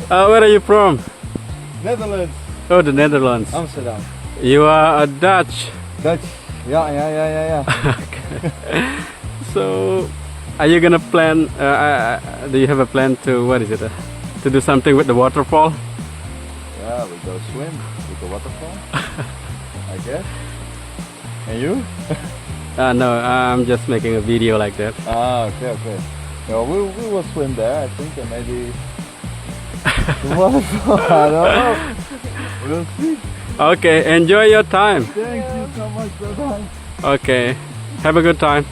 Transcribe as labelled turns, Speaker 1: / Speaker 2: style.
Speaker 1: Where are you from?
Speaker 2: Netherlands.
Speaker 1: Oh, the Netherlands.
Speaker 2: Amsterdam.
Speaker 1: You are a Dutch.
Speaker 2: Dutch. Yeah.
Speaker 1: So, are you gonna plan? Do you have a plan to what is it? To do something with the waterfall?
Speaker 2: Yeah, we go swim with the waterfall. I guess. And you?
Speaker 1: No, I'm just making a video like that.
Speaker 2: Okay. Yeah, we will swim there, I think, and maybe the waterfall. I don't know. We'll see.
Speaker 1: Okay, enjoy your time.
Speaker 2: Thank you so much, brother.
Speaker 1: Okay, have a good time.